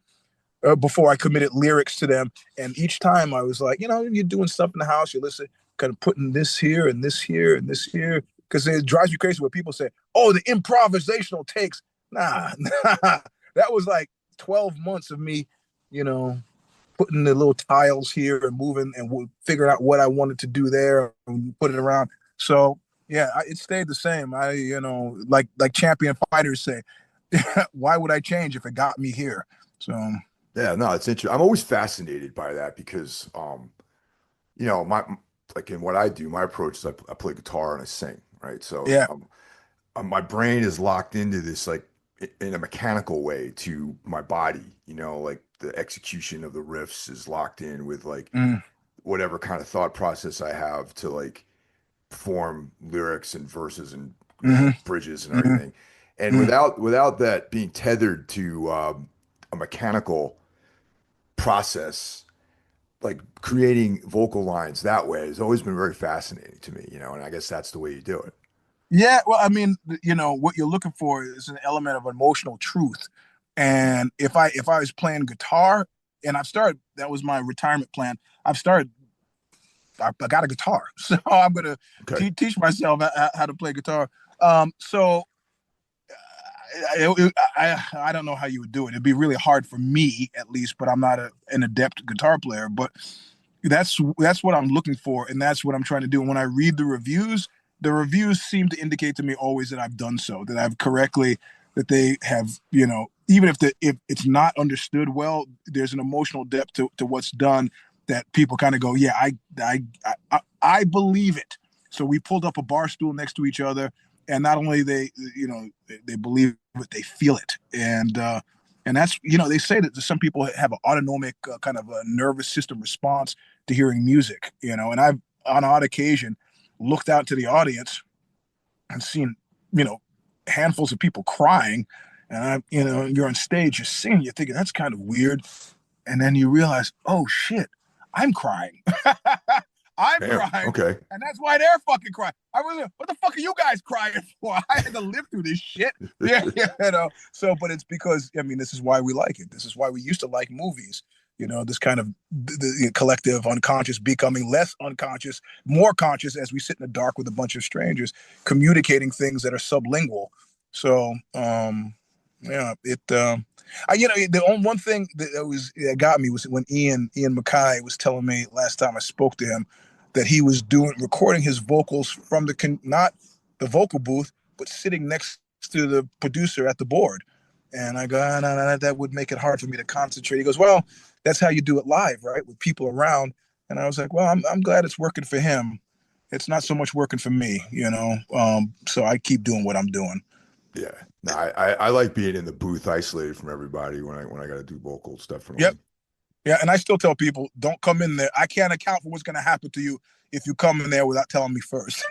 before I committed lyrics to them. And each time I was like, you're doing stuff in the house, you listen, kind of putting this here and this here and this here, because it drives you crazy when people say, "Oh, the improvisational takes." Nah, that was like 12 months of me, you know, putting the little tiles here and moving and figuring out what I wanted to do there and put it around. So yeah, it stayed the same. Like champion fighters say, why would I change if it got me here? So Yeah, no, it's interesting. I'm always fascinated by that because, my like in what I do, my approach is I play guitar and I sing, right? So yeah. my brain is locked into this like in a mechanical way to my body, like the execution of the riffs is locked in with like Mm, whatever kind of thought process I have to like form lyrics and verses and mm-hmm, bridges and mm-hmm, everything. And mm. without that being tethered to a mechanical process, like creating vocal lines that way has always been very fascinating to me, and I guess that's the way you do it. Yeah, well, I mean, what you're looking for is an element of emotional truth. And if I was playing guitar, and that was my retirement plan. I got a guitar, so I'm gonna Okay. teach myself how to play guitar. So I don't know how you would do it. It'd be really hard for me, at least, but I'm not an adept guitar player. But that's what I'm looking for, and that's what I'm trying to do. And when I read the reviews seem to indicate to me always that I've done so, that I've correctly, that they have, even if it's not understood well, there's an emotional depth to what's done that people kind of go, yeah, I believe it. So we pulled up a bar stool next to each other, and not only they believe it, they feel it, and that's, they say that some people have an autonomic kind of a nervous system response to hearing music, and I've on odd occasion looked out to the audience and seen, handfuls of people crying, and you're on stage, you're singing, you're thinking that's kind of weird, and then you realize, oh shit, I'm crying. I'm Damn. crying, Okay. and that's why they're fucking crying. I was like, what the fuck are you guys crying for? I had to live through this shit. Yeah, So, but it's because this is why we like it. This is why we used to like movies. This kind of the collective unconscious becoming less unconscious, more conscious as we sit in the dark with a bunch of strangers, communicating things that are sublingual. So, yeah, it. The only one thing that got me was when Ian Mackay was telling me last time I spoke to him that he was recording his vocals from not the vocal booth, but sitting next to the producer at the board. And I go, "Ah, no, that would make it hard for me to concentrate." He goes, "Well, that's how you do it live, right? With people around." And I was like, "Well, I'm glad it's working for him. It's not so much working for me. So I keep doing what I'm doing." Yeah. No, I like being in the booth isolated from everybody when I got to do vocal stuff from Yep. home. Yeah, and I still tell people, don't come in there. I can't account for what's going to happen to you if you come in there without telling me first.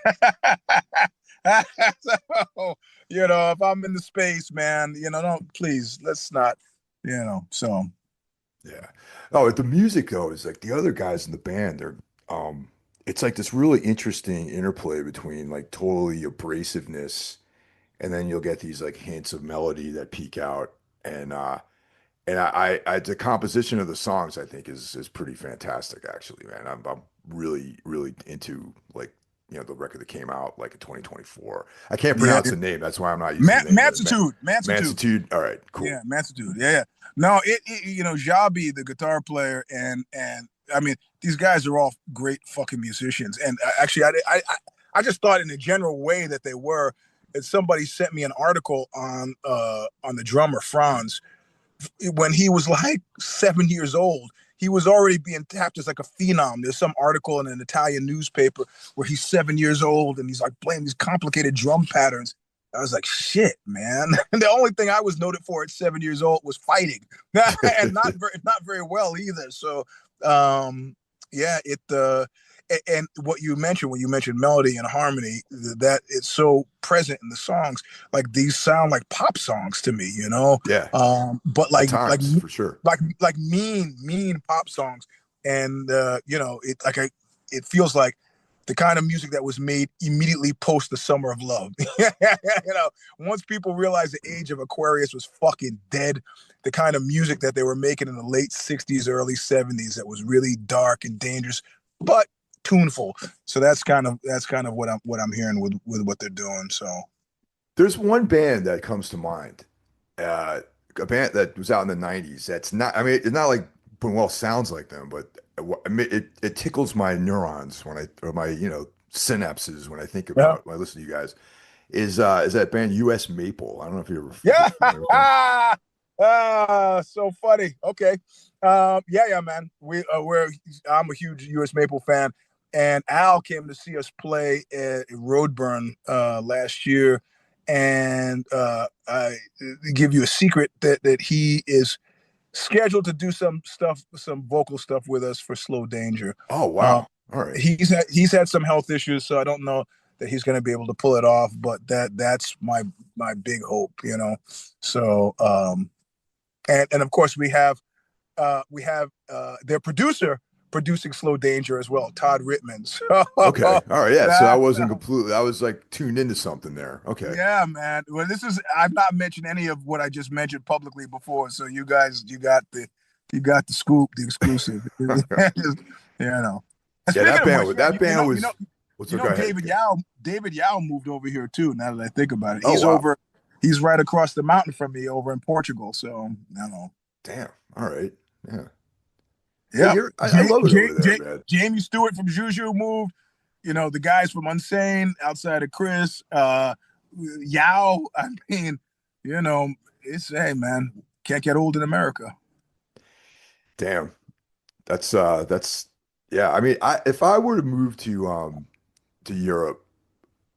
So, if I'm in the space, man, don't please, let's not, so. Yeah. Oh, the music though is like the other guys in the band, um it's like this really interesting interplay between like totally abrasiveness and then you'll get these like hints of melody that peek out and the composition of the songs I think is pretty fantastic actually, man. I'm really really into like the record that came out like in 2024. I can't Yeah. pronounce the name, that's why I'm not using the name of it. Mansitude. Mansitude. All right, Yeah, cool. Mansitude. Yeah. No, Jabi, the guitar player, and I mean, these guys are all great fucking musicians. And actually, I just thought in a general way that they were. And somebody sent me an article on the drummer Franz when he was like 7 years old. He was already being tapped as like a phenom. There's some article in an Italian newspaper where he's 7 years old and he's like playing these complicated drum patterns. I was like, shit, man. And the only thing I was noted for at 7 years old was fighting, and not very well either. So, yeah, and what you mentioned when you mentioned melody and harmony, that it's so present in the songs. Like these sound like pop songs to me. Yeah, But at like times for sure. mean pop songs, and it feels like the kind of music that was made immediately post the Summer of Love. Once people realized the age of Aquarius was fucking dead, the kind of music that they were making in the late 60s, early 70s that was really dark and dangerous, but tuneful. So that's kind of what I'm hearing with what they're doing. So There's one band that comes to mind, uh, a band that was out in the '90s. That's not. I mean, it's not like Bunuel sounds like them, but I mean, it tickles my neurons or my synapses when I think yeah. about when I listen to you guys. Is that band U.S. Maple? I don't know if you're Yeah. familiar with them. So funny. Okay. Yeah, man. I'm a huge US Maple fan. And Al came to see us play at Roadburn last year. And I give you a secret that he is scheduled to do some vocal stuff with us for Slow Danger. Oh Uh, wow! All right. he's had some health issues, so I don't know that he's going to be able to pull it off. But that's my big hope. So and of course we have their producer producing Slow Danger as well, Todd Rittman. So Okay. All right. Yeah. So I that, wasn't completely. I was like tuned into something there. Okay. yeah, man. Well, I've not mentioned any of what I just mentioned publicly before. So you guys, you got the scoop, the exclusive. And Yeah. speaking of which, yeah, That band was. What's Go ahead. David Yao moved over here too. Now that I think about it, Oh wow. he's right across the mountain from me over in Portugal. So I don't know. Damn. All right. Yeah. Yeah. Yeah. I love it over there, man. Jamie Stewart from Juju moved. The guys from Unsane outside of Chris, Yao. I mean, it's hey man, can't get old in America. Damn. That's yeah. I mean, if I were to move to Europe,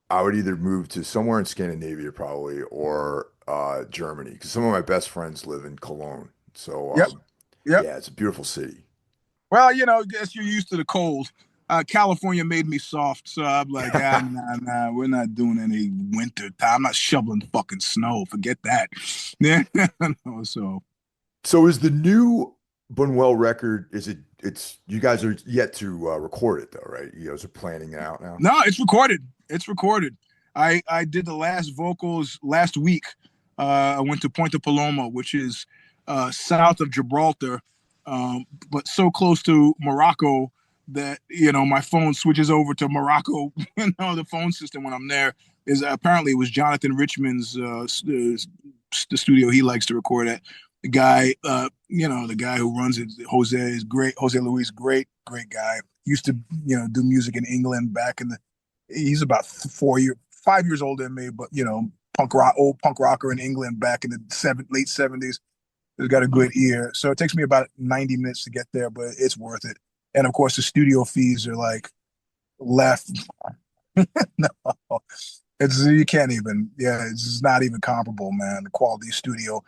I would either move to somewhere in Scandinavia probably or Germany because some of my best friends live in Cologne. So Yep. Yep. yeah, it's a beautiful city. Well, I guess you're used to the cold. California made me soft, so I'm like, nah, we're not doing any winter time. I'm not shoveling fucking snow. Forget that. Yeah, no, so So is the new Bunuel record, it's you guys are yet to record it though, right? You guys are planning it out now. no, it's recorded. It's recorded. I did the last vocals last week. I went to Puerto Paloma, which is south of Gibraltar, but so close to Morocco that my phone switches over to Morocco. The phone system when I'm there is apparently it was Jonathan Richman's the studio he likes to record at. The guy, the guy who runs it, Jose is great. Jose Luis, great guy. Used to do music in England back in the. He's about 5 years older than me, but old punk rocker in England back in the late '70s. He's got a good ear. So it takes me about 90 minutes to get there, but it's worth it. And of course, the studio fees are like left. No, you can't even. Yeah, it's not even comparable, man. The quality studio.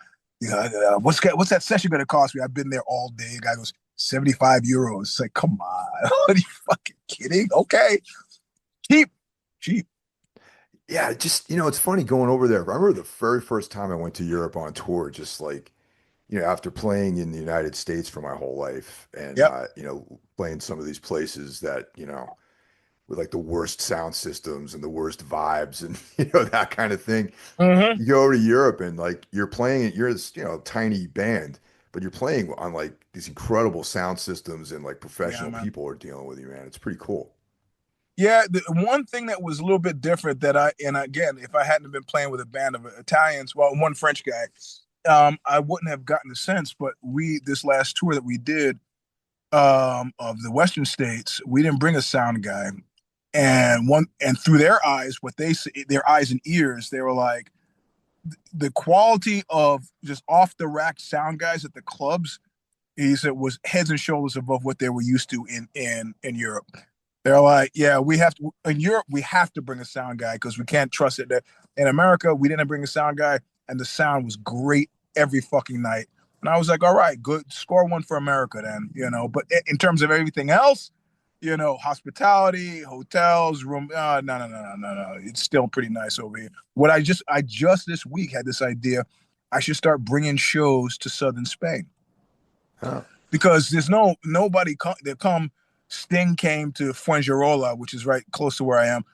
What's that session going to cost me? I've been there all day. The guy goes 75 euros. It's like, come on, are you fucking kidding? Okay, cheap. Yeah, just it's funny going over there. I remember the very first time I went to Europe on tour, just like after playing in the United States for my whole life and Yep. playing some of these places that with like the worst sound systems and the worst vibes and that kind of thing. Mm-hmm. You go over to Europe and like you're this tiny band, but you're playing on like these incredible sound systems and like Yeah, professional man. people are dealing with you, man. It's pretty cool. Yeah, the one thing that was a little bit different and again, if I hadn't been playing with a band of Italians, well, one French guy, I wouldn't have gotten the sense. But this last tour that we did of the Western states, we didn't bring a sound guy, and through their eyes, what they see, their eyes and ears, they were like the quality of just off the rack sound guys at the clubs. He said was heads and shoulders above what they were used to in Europe. They're like, yeah, we have to in Europe. We have to bring a sound guy because we can't trust it. There in America, we didn't bring a sound guy, and the sound was great every fucking night. And I was like, all right, good, score one for America then, But in terms of everything else, hospitality, hotels, room, no. It's still pretty nice over here. I just this week had this idea. I should start bringing shows to southern Spain Huh. because there's nobody that come. Sting came to Fuengirola, which is right close to where I am,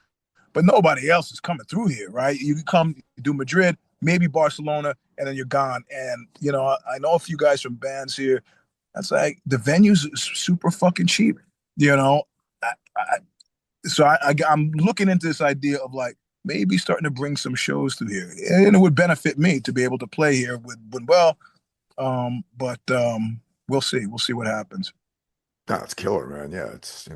but nobody else is coming through here, right? You can come do Madrid, maybe Barcelona, and then you're gone. And I know a few guys from bands here. That's like the venues are super fucking cheap, you know. I'm looking into this idea of like maybe starting to bring some shows through here, and it would benefit me to be able to play here with Bunuel. But we'll see. We'll see what happens. No, it's killer, man. Yeah, it's.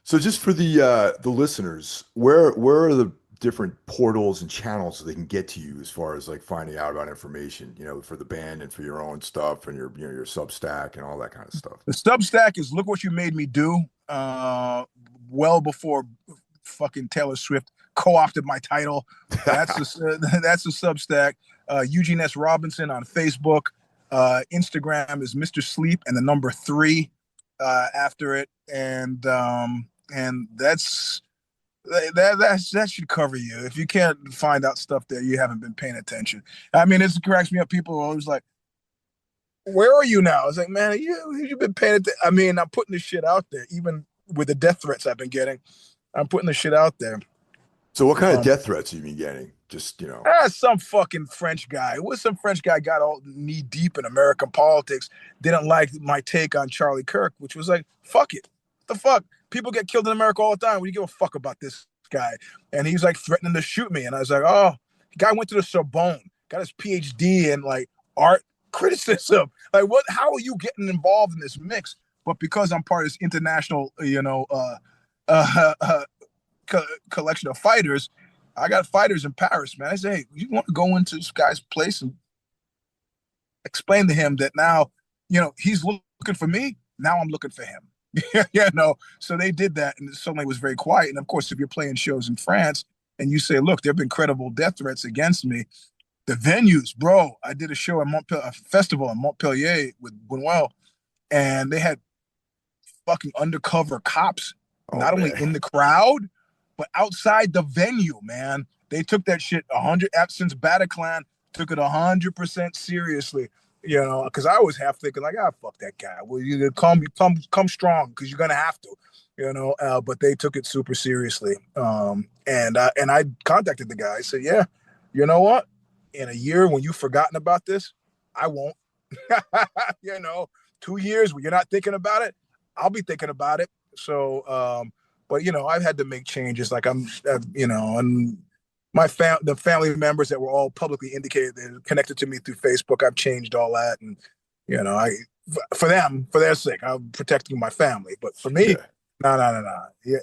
So just for the listeners, where are the different portals and channels so they can get to you as far as like finding out about information, for the band and for your own stuff and your Substack and all that kind of stuff. The Substack is Look What You Made Me Do. Well before fucking Taylor Swift co-opted my title. That's the Substack. Eugene S. Robinson on Facebook. Instagram is Mr. Sleep and the number 3 after it, and that should cover you. If you can't find out stuff there, you haven't been paying attention. I mean, it cracks me up. People are always like, "Where are you now?" I was like, "Man, you've been paying attention." I mean, I'm putting this shit out there, even with the death threats I've been getting. I'm putting the shit out there. So what kind of death threats have you been getting? Just. Some fucking French guy. Some French guy got all knee deep in American politics, didn't like my take on Charlie Kirk, which was like, fuck it. What the fuck? People get killed in America all the time. We give a fuck about this guy. And he's like threatening to shoot me. And I was like, oh, the guy went to the Sorbonne, got his PhD in like art criticism. Like, what? How are you getting involved in this mix? But because I'm part of this international, collection of fighters, I got fighters in Paris, man. I say, hey, you want to go into this guy's place and explain to him that now, he's looking for me. Now I'm looking for him. So they did that, and suddenly it was very quiet. And of course, if you're playing shows in France and you say, look, there have been credible death threats against me, the venues, bro. I did a show at a festival in Montpellier with Bunuel, and they had fucking undercover cops not only in the crowd, but outside the venue, man. They took that shit 100 since Bataclan took it 100% seriously. Because I was half thinking like, fuck that guy. Well, you come strong because you're gonna have to, But they took it super seriously. And I contacted the guy. I said, yeah, you know what? In a year when you've forgotten about this, I won't. 2 years when you're not thinking about it, I'll be thinking about it. So, but I've had to make changes. Like and the family members that were all publicly indicated they're connected to me through Facebook, I've changed all that, and for their sake, I'm protecting my family. But for me, no. Yeah,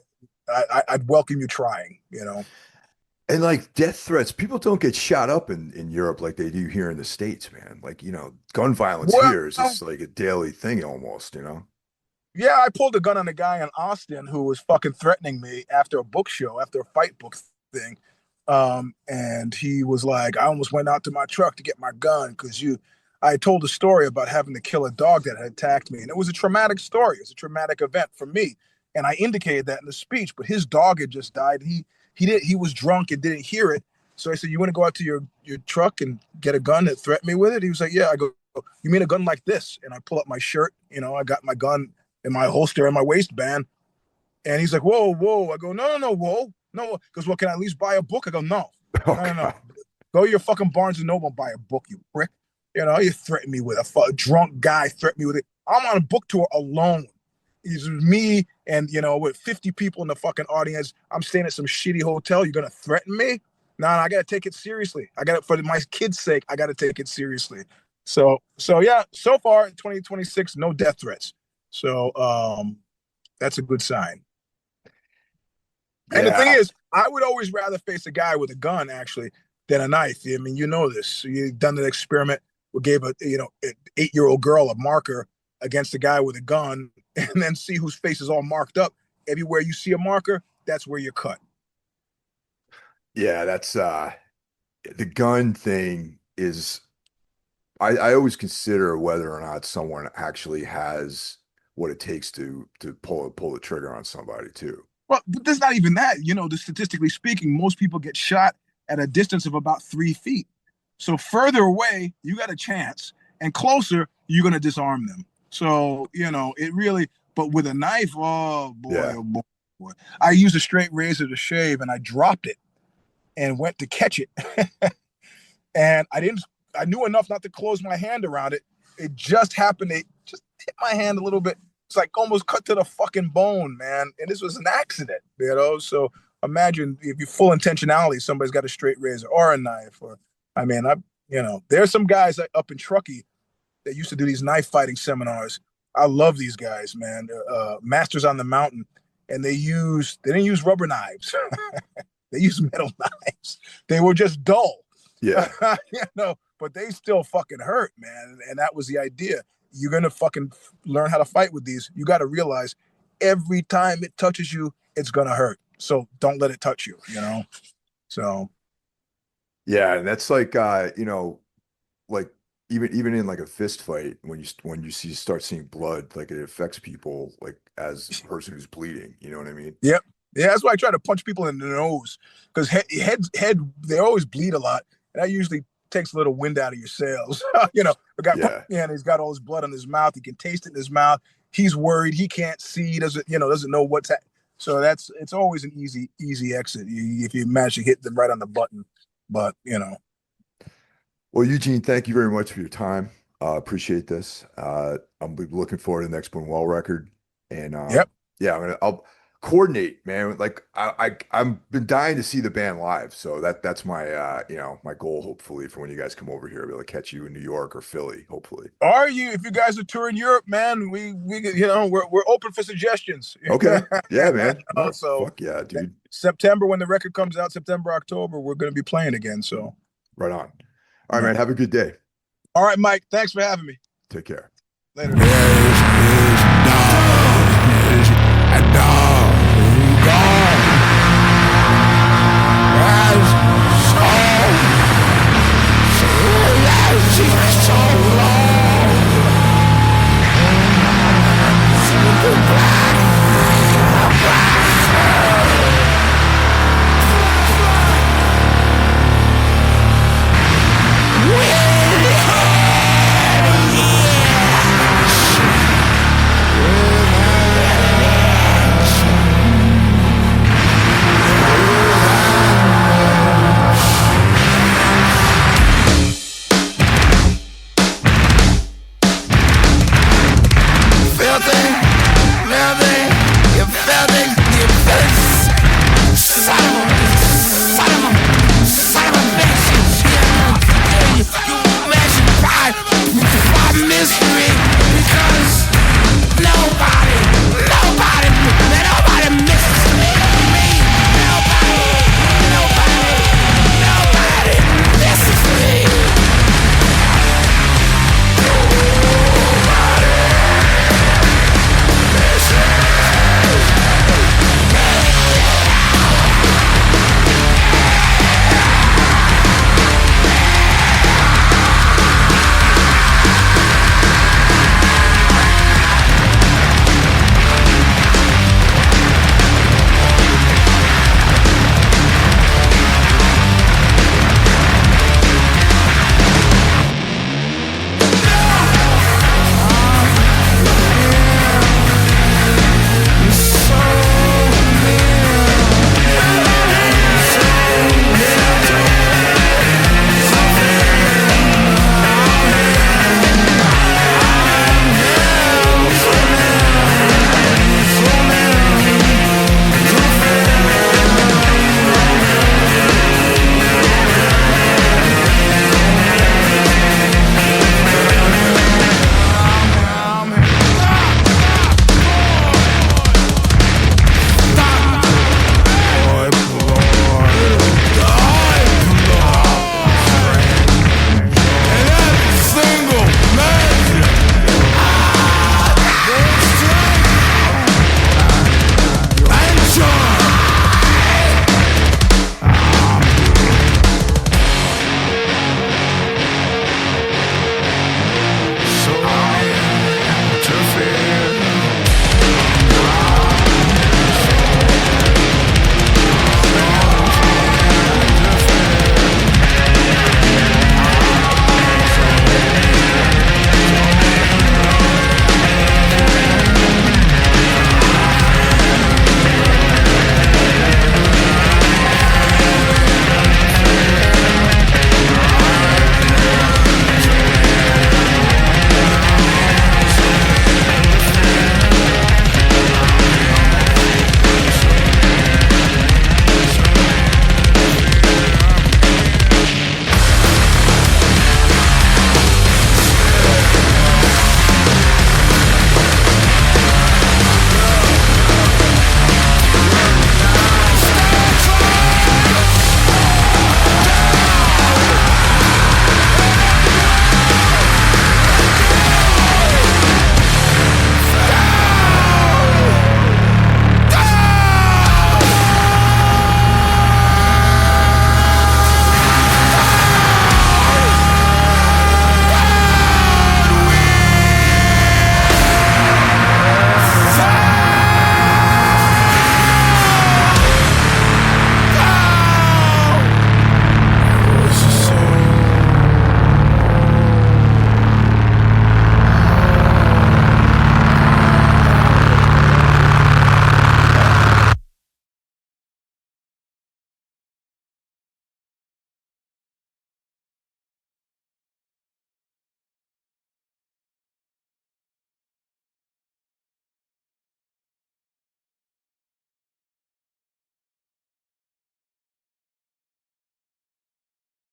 I'd welcome you trying. And like death threats, people don't get shot up in Europe like they do here in the States, man. Like, gun violence here is just like a daily thing almost, Yeah, I pulled a gun on a guy in Austin who was fucking threatening me after a book show, after a fight book thing. And he was like, I almost went out to my truck to get my gun because I told a story about having to kill a dog that had attacked me. And it was a traumatic story. It was a traumatic event for me. And I indicated that in the speech, but his dog had just died. He was drunk and didn't hear it. So I said, you want to go out to your truck and get a gun that threatened me with it? He was like, yeah. I go, you mean a gun like this? And I pull up my shirt. I got my gun in my holster and my waistband. And he's like, whoa. I go, no, whoa. No, because can I at least buy a book? I go, no. No. Go to your fucking Barnes & Noble and buy a book, you prick. You threaten me with a drunk guy, threaten me with it. I'm on a book tour alone. It's me and, with 50 people in the fucking audience. I'm staying at some shitty hotel. You're going to threaten me? No, I got to take it seriously. For my kids' sake, I got to take it seriously. So yeah, so far in 2026, no death threats. So that's a good sign. And the thing is, I would always rather face a guy with a gun, actually, than a knife. I mean, this. You've done an experiment. We gave an 8-year-old girl a marker against a guy with a gun, and then see whose face is all marked up. Everywhere you see a marker, that's where you're cut. Yeah, that's the gun thing is. I always consider whether or not someone actually has what it takes to pull the trigger on somebody too. Well, but there's not even that. Statistically speaking, most people get shot at a distance of about 3 feet. So further away, you got a chance, and closer, you're going to disarm them. So, it really, but with a knife, oh boy. I used a straight razor to shave, and I dropped it and went to catch it. And I knew enough not to close my hand around it. It just happened. It just hit my hand a little bit. It's like almost cut to the fucking bone, man. And this was an accident, So imagine if you full intentionality, somebody's got a straight razor or a knife. There's some guys up in Truckee that used to do these knife fighting seminars. I love these guys, man. Masters on the Mountain, and they didn't use rubber knives. They used metal knives. They were just dull. Yeah. But they still fucking hurt, man. And that was the idea. You're going to fucking learn how to fight with these. You got to realize every time it touches you, it's going to hurt. So don't let it touch you, So. Yeah. And that's like, like even in like a fist fight, when you start seeing blood, like it affects people like as a person who's bleeding, you know what I mean? Yep. Yeah. That's why I try to punch people in the nose because head, they always bleed a lot. And that usually takes a little wind out of your sails. The guy, and he's got all his blood in his mouth. He can taste it in his mouth. He's worried. He can't see. He doesn't know what's happening. So it's always an easy exit if you manage to hit them right on the button. But Well, Eugene, thank you very much for your time. Appreciate this. I'm looking forward to the next Bunuel record. And yep. Yeah, I'll coordinate, man. Like I've been dying to see the band live, so that's my my goal. Hopefully, for when you guys come over here, I'll be able to catch you in New York or Philly. Hopefully, if you guys are touring Europe, man, we're open for suggestions. Okay, yeah, man. No, so fuck yeah, dude. September when the record comes out, September, October, we're going to be playing again. So right on. All right, man. Have a good day. All right, Mike. Thanks for having me. Take care. Later.